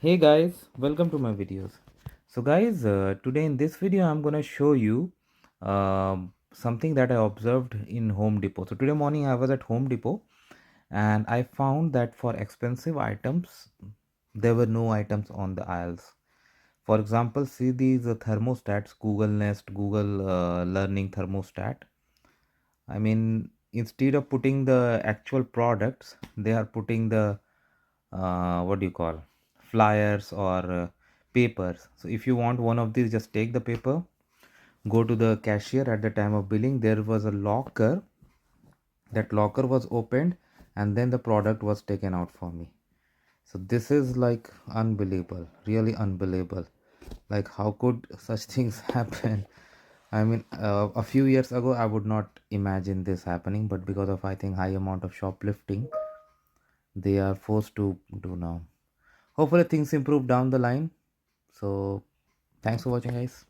Hey guys, welcome to my videos. So guys, today in this video I'm gonna show you something that I observed in Home Depot. So today morning I was at Home Depot and I found that for expensive items there were no items on the aisles. For example, see these thermostats, Google Nest, Google Learning thermostat. I mean, instead of putting the actual products, they are putting the what do you call flyers or papers. So if you want one of these, just take the paper, go to the cashier at the time of billing. There was a locker. That locker was opened, and then the product was taken out for me. So this is like unbelievable, really unbelievable. Like how could such things happen? I mean, a few years ago, I would not imagine this happening, but because of I think high amount of shoplifting, they are forced to do now. Hopefully things improve down the line. So thanks for watching, guys.